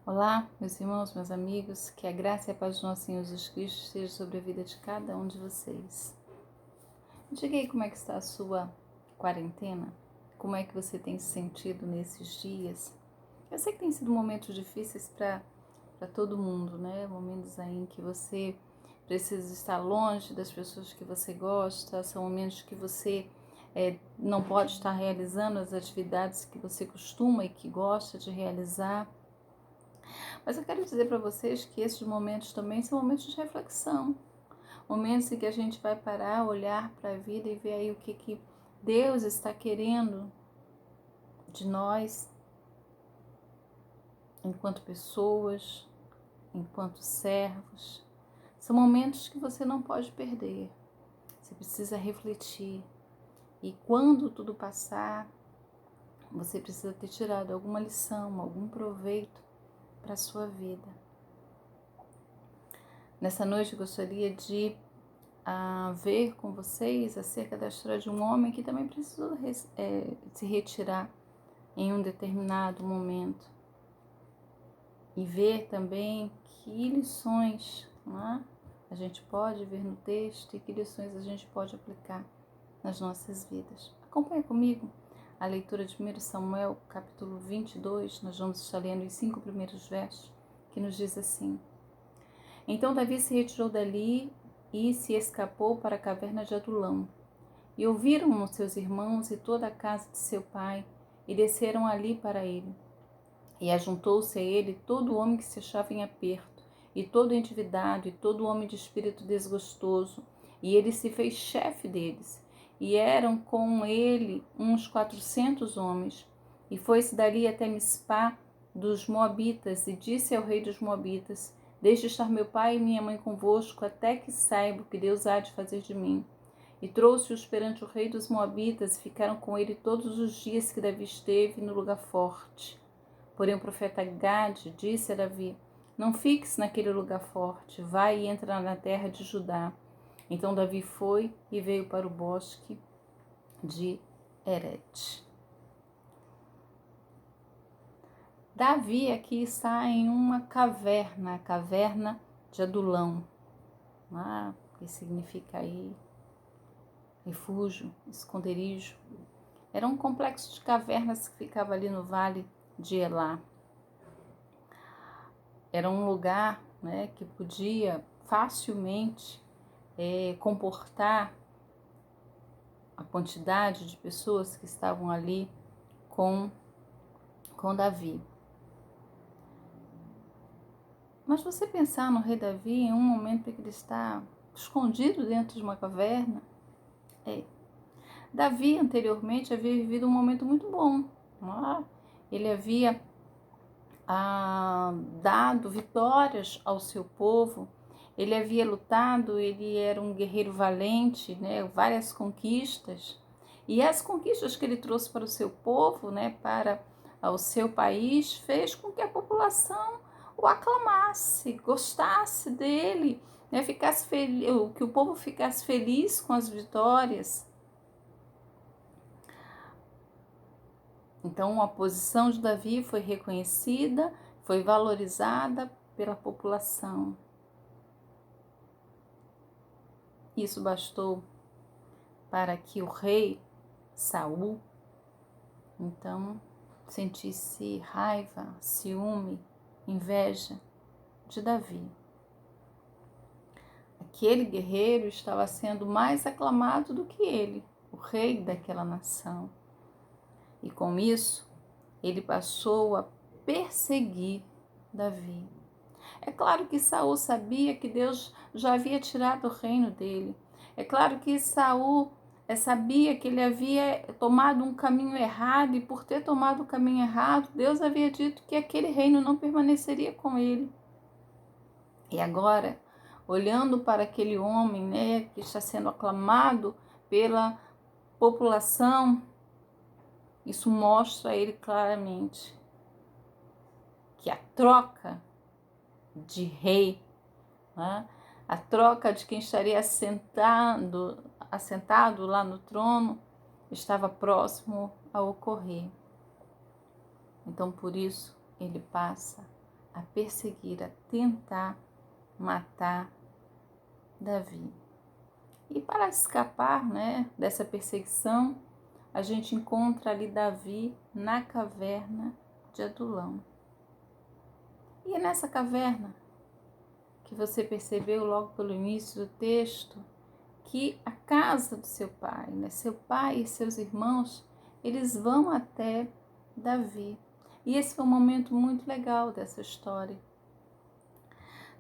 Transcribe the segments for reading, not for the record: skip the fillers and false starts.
Olá, meus irmãos, meus amigos, que a graça e a paz do nosso Senhor Jesus Cristo esteja sobre a vida de cada um de vocês. Me diga aí como é que está a sua quarentena, como é que você tem se sentido nesses dias. Eu sei que tem sido momentos difíceis para todo mundo, né? Momentos aí em que você precisa estar longe das pessoas que você gosta, são momentos que você não pode estar realizando as atividades que você costuma e que gosta de realizar. Mas eu quero dizer para vocês que esses momentos também são momentos de reflexão, momentos em que a gente vai parar, olhar para a vida e ver aí o que Deus está querendo de nós, enquanto pessoas, enquanto servos. São momentos que você não pode perder, você precisa refletir. E quando tudo passar, você precisa ter tirado alguma lição, algum proveito para a sua vida. Nessa noite eu gostaria de ver com vocês acerca da história de um homem que também precisou se retirar em um determinado momento e ver também que lições a gente pode ver no texto e que lições a gente pode aplicar nas nossas vidas. Acompanhe comigo a leitura de 1 Samuel, capítulo 22, nós vamos estar lendo os 5 primeiros versos, que nos diz assim: Então Davi se retirou dali e se escapou para a caverna de Adulão. E ouviram seus irmãos e toda a casa de seu pai, e desceram ali para ele. E ajuntou-se a ele todo homem que se achava em aperto, e todo endividado, e todo homem de espírito desgostoso, e ele se fez chefe deles. E eram com ele uns 400 homens. E foi-se dali até Mispá dos Moabitas, e disse ao rei dos Moabitas: Deixe estar meu pai e minha mãe convosco, até que saiba o que Deus há de fazer de mim. E trouxe-os perante o rei dos Moabitas, e ficaram com ele todos os dias que Davi esteve no lugar forte. Porém o profeta Gade disse a Davi: Não fiques naquele lugar forte, vai e entra na terra de Judá. Então Davi foi e veio para o bosque de Herete. Davi aqui está em uma caverna, a caverna de Adulão, que significa aí refúgio, esconderijo. Era um complexo de cavernas que ficava ali no vale de Elá. Era um lugar, que podia facilmente comportar a quantidade de pessoas que estavam ali com Davi. Mas você pensar no rei Davi em um momento em que ele está escondido dentro de uma caverna, Davi anteriormente havia vivido um momento muito bom. Ele havia dado vitórias ao seu povo, ele havia lutado, ele era um guerreiro valente, várias conquistas. E as conquistas que ele trouxe para o seu povo, para o seu país, fez com que a população o aclamasse, gostasse dele, ficasse feliz, que o povo ficasse feliz com as vitórias. Então, a posição de Davi foi reconhecida, foi valorizada pela população. Isso bastou para que o rei Saul, então, sentisse raiva, ciúme, inveja de Davi. Aquele guerreiro estava sendo mais aclamado do que ele, o rei daquela nação. E com isso, ele passou a perseguir Davi. É claro que Saul sabia que Deus já havia tirado o reino dele. É claro que Saul sabia que ele havia tomado um caminho errado, e por ter tomado o caminho errado, Deus havia dito que aquele reino não permaneceria com ele. E agora, olhando para aquele homem, que está sendo aclamado pela população, isso mostra a ele claramente que a troca de rei, a troca de quem estaria assentado lá no trono, estava próximo a ocorrer. Então, por isso, ele passa a perseguir, a tentar matar Davi. E para escapar, né, dessa perseguição, a gente encontra ali Davi na caverna de Adulão. E é nessa caverna que você percebeu logo pelo início do texto que a casa do seu pai, né, seu pai e seus irmãos, eles vão até Davi. E esse foi um momento muito legal dessa história.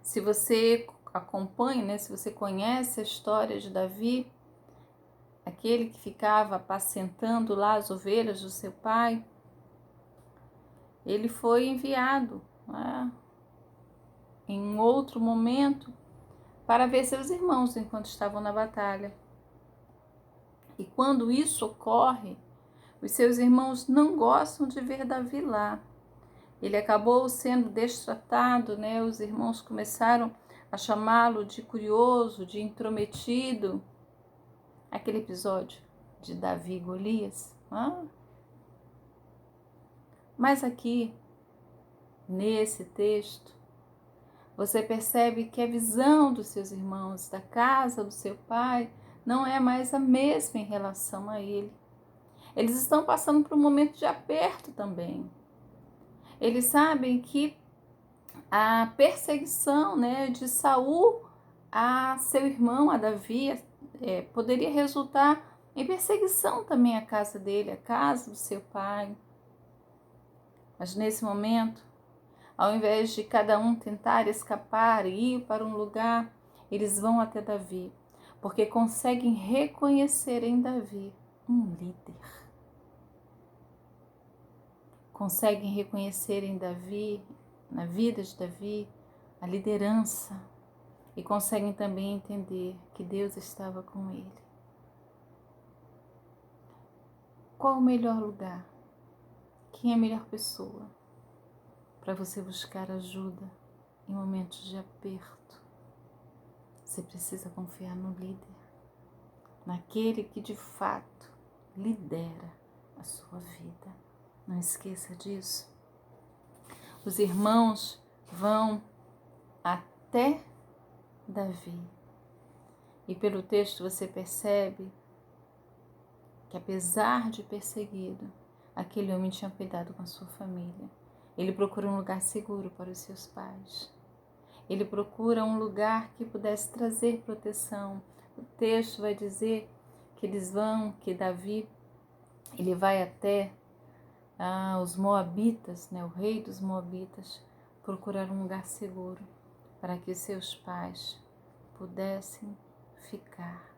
Se você acompanha, né, se você conhece a história de Davi, aquele que ficava apacentando lá as ovelhas do seu pai, ele foi enviado, né, em um outro momento para ver seus irmãos enquanto estavam na batalha. E quando isso ocorre, os seus irmãos não gostam de ver Davi lá. Ele acabou sendo destratado, né? Os irmãos começaram a chamá-lo de curioso, de intrometido. Aquele episódio de Davi e Golias. Mas aqui, nesse texto, você percebe que a visão dos seus irmãos, da casa do seu pai, não é mais a mesma em relação a ele. Eles estão passando por um momento de aperto também. Eles sabem que a perseguição, né, de Saul a seu irmão, a Davi, poderia resultar em perseguição também à casa dele, à casa do seu pai. Mas nesse momento, ao invés de cada um tentar escapar e ir para um lugar, eles vão até Davi, porque conseguem reconhecer em Davi um líder. Conseguem reconhecer em Davi, na vida de Davi, a liderança, e conseguem também entender que Deus estava com ele. Qual o melhor lugar? Quem é a melhor pessoa para você buscar ajuda em momentos de aperto? Você precisa confiar no líder, naquele que de fato lidera a sua vida. Não esqueça disso. Os irmãos vão até Davi. E pelo texto você percebe que, apesar de perseguido, aquele homem tinha cuidado com a sua família. Ele procura um lugar seguro para os seus pais. Ele procura um lugar que pudesse trazer proteção. O texto vai dizer que que Davi, ele vai até os Moabitas, né, o rei dos Moabitas, procurar um lugar seguro para que seus pais pudessem ficar.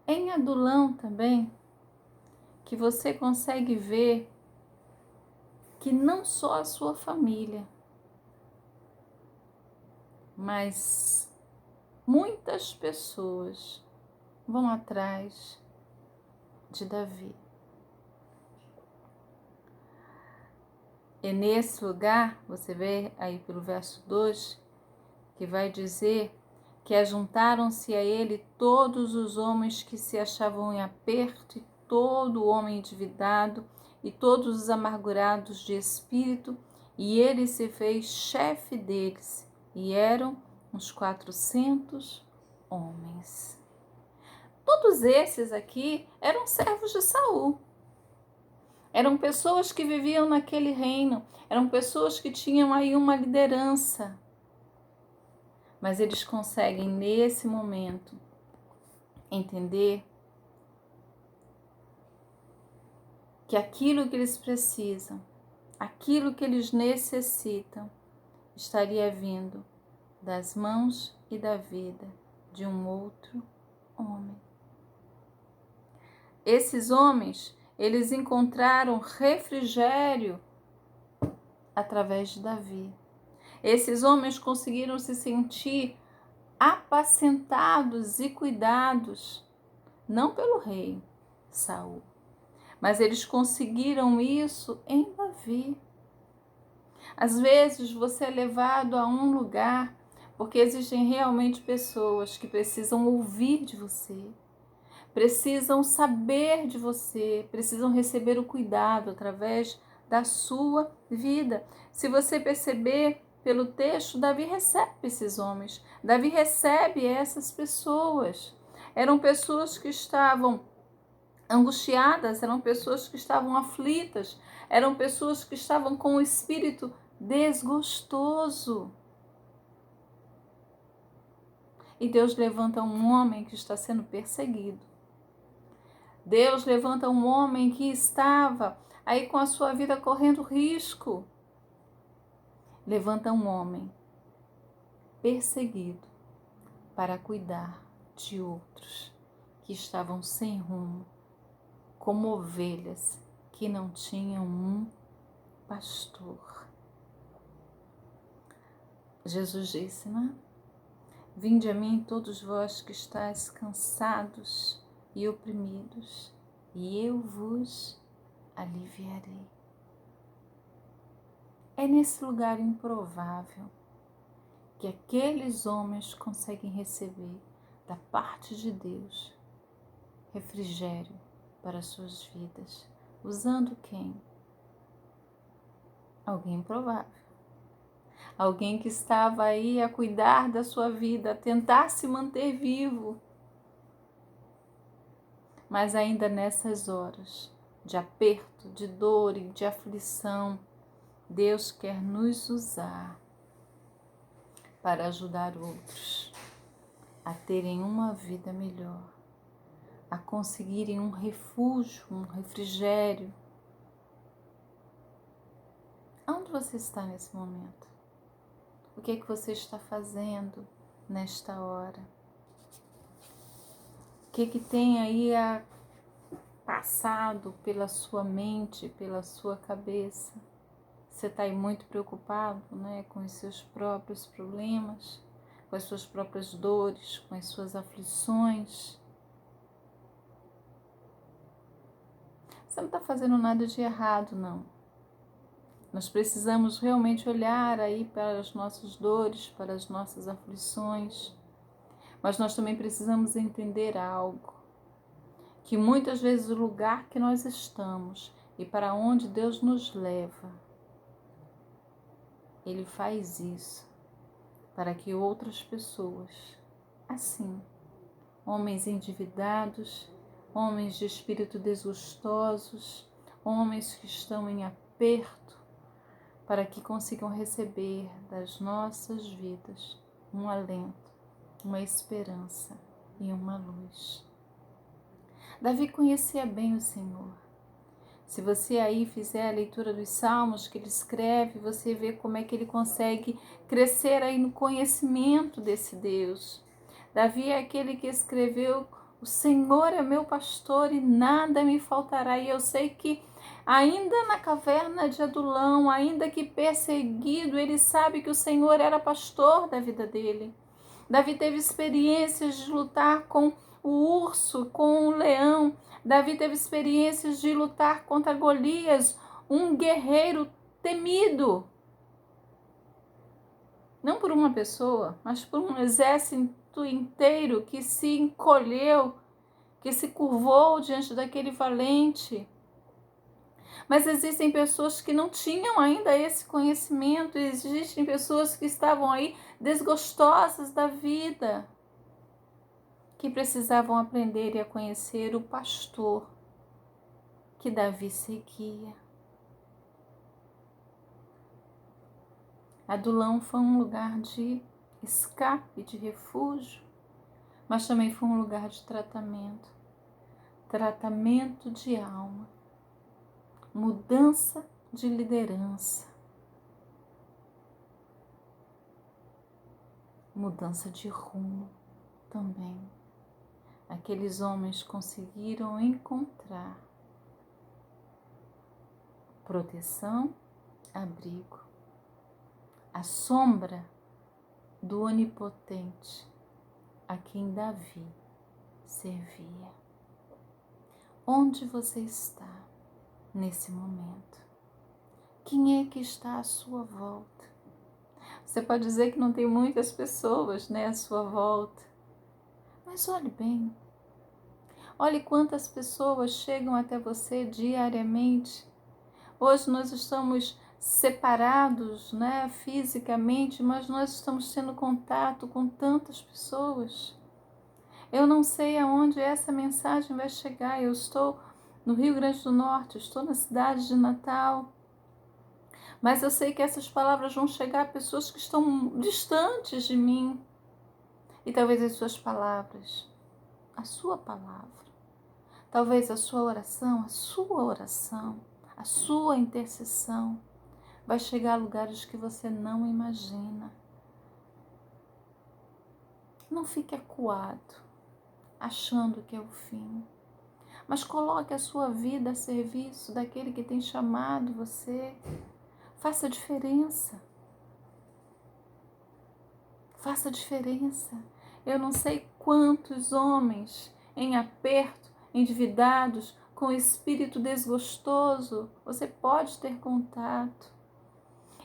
Em Adulão também, que você consegue ver que não só a sua família, mas muitas pessoas vão atrás de Davi. E nesse lugar, você vê aí pelo verso 2, que vai dizer que ajuntaram-se a ele todos os homens que se achavam em aperto, e todo homem endividado, e todos os amargurados de espírito, e ele se fez chefe deles, e eram uns 400 homens. Todos esses aqui eram servos de Saul. Eram pessoas que viviam naquele reino, eram pessoas que tinham aí uma liderança. Mas eles conseguem, nesse momento, entender que aquilo que eles precisam, aquilo que eles necessitam, estaria vindo das mãos e da vida de um outro homem. Esses homens, eles encontraram refrigério através de Davi. Esses homens conseguiram se sentir apacentados e cuidados, não pelo rei Saul, mas eles conseguiram isso em Davi. Às vezes você é levado a um lugar porque existem realmente pessoas que precisam ouvir de você, precisam saber de você, precisam receber o cuidado através da sua vida. Se você perceber pelo texto, Davi recebe esses homens, Davi recebe essas pessoas. Eram pessoas que estavam angustiadas, eram pessoas que estavam aflitas, eram pessoas que estavam com o espírito desgostoso. E Deus levanta um homem que está sendo perseguido. Deus levanta um homem que estava aí com a sua vida correndo risco. Levanta um homem perseguido para cuidar de outros que estavam sem rumo, como ovelhas que não tinham um pastor. Jesus disse, né? Vinde a mim todos vós que estáis cansados e oprimidos, e eu vos aliviarei. É nesse lugar improvável que aqueles homens conseguem receber da parte de Deus refrigério para suas vidas. Usando quem? Alguém improvável. Alguém que estava aí a cuidar da sua vida, a tentar se manter vivo. Mas ainda nessas horas de aperto, de dor e de aflição, Deus quer nos usar para ajudar outros a terem uma vida melhor, a conseguirem um refúgio, um refrigério. Onde você está nesse momento? O que é que você está fazendo nesta hora? O que é que tem aí passado pela sua mente, pela sua cabeça? Você está aí muito preocupado, né, com os seus próprios problemas, com as suas próprias dores, com as suas aflições. Você não está fazendo nada de errado, não. Nós precisamos realmente olhar aí para as nossas dores, para as nossas aflições, mas nós também precisamos entender algo, que muitas vezes o lugar que nós estamos e para onde Deus nos leva, Ele faz isso para que outras pessoas, assim, homens endividados, homens de espírito desgostosos, homens que estão em aperto, para que consigam receber das nossas vidas um alento, uma esperança e uma luz. Davi conhecia bem o Senhor. Se você aí fizer a leitura dos Salmos que ele escreve, você vê como é que ele consegue crescer aí no conhecimento desse Deus. Davi é aquele que escreveu: o Senhor é meu pastor e nada me faltará. E eu sei que ainda na caverna de Adulão, ainda que perseguido, ele sabe que o Senhor era pastor da vida dele. Davi teve experiências de lutar com o urso, com o leão. Davi teve experiências de lutar contra Golias, um guerreiro temido. Não por uma pessoa, mas por um exército inteiro que se encolheu, que se curvou diante daquele valente. Mas existem pessoas que não tinham ainda esse conhecimento, existem pessoas que estavam aí desgostosas da vida, que precisavam aprender a conhecer o pastor que Davi seguia. Adulão foi um lugar de escape, de refúgio, mas também foi um lugar de tratamento de alma, mudança de liderança, mudança de rumo também. Aqueles homens conseguiram encontrar proteção, abrigo, a sombra do onipotente a quem Davi servia. Onde você está nesse momento? Quem é que está à sua volta? Você pode dizer que não tem muitas pessoas, né, à sua volta, mas olhe bem. Olhe quantas pessoas chegam até você diariamente. Hoje nós estamos separados, né, fisicamente, mas nós estamos tendo contato com tantas pessoas. Eu não sei aonde essa mensagem vai chegar. Eu estou no Rio Grande do Norte, estou na cidade de Natal, mas eu sei que essas palavras vão chegar a pessoas que estão distantes de mim. E talvez as suas palavras, a sua palavra, talvez a sua oração, a sua intercessão, vai chegar a lugares que você não imagina. Não fique acuado, achando que é o fim. Mas coloque a sua vida a serviço daquele que tem chamado você. Faça diferença. Faça diferença. Eu não sei quantos homens em aperto, endividados, com espírito desgostoso, você pode ter contato.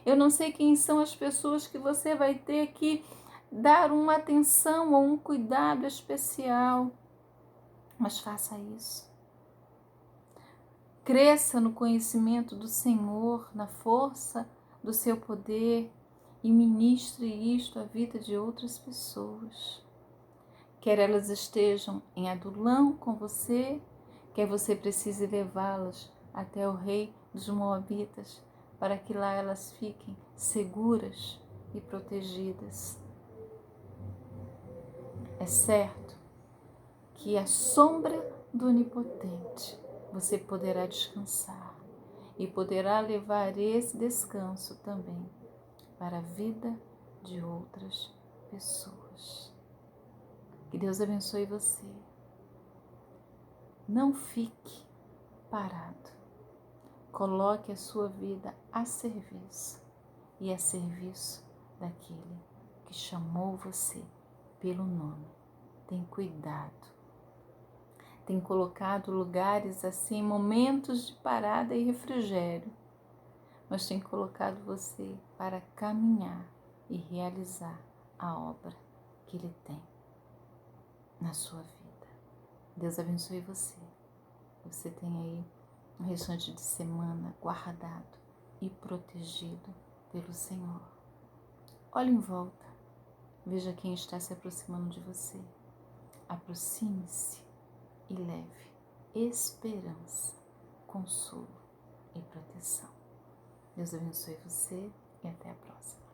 Eu não sei quem são as pessoas que você vai ter que dar uma atenção ou um cuidado especial, mas faça isso. Cresça no conhecimento do Senhor, na força do seu poder e ministre isto à vida de outras pessoas. Quer elas estejam em Adulão com você, quer você precise levá-las até o rei dos Moabitas, para que lá elas fiquem seguras e protegidas. É certo que à sombra do Onipotente você poderá descansar e poderá levar esse descanso também para a vida de outras pessoas. Que Deus abençoe você. Não fique parado. Coloque a sua vida a serviço e a serviço daquele que chamou você pelo nome. Tem cuidado. Tem colocado lugares assim, momentos de parada e refrigério, mas tem colocado você para caminhar e realizar a obra que Ele tem na sua vida. Deus abençoe você. Você tem aí um restante de semana guardado e protegido pelo Senhor. Olhe em volta, veja quem está se aproximando de você. Aproxime-se e leve esperança, consolo e proteção. Deus abençoe você e até a próxima.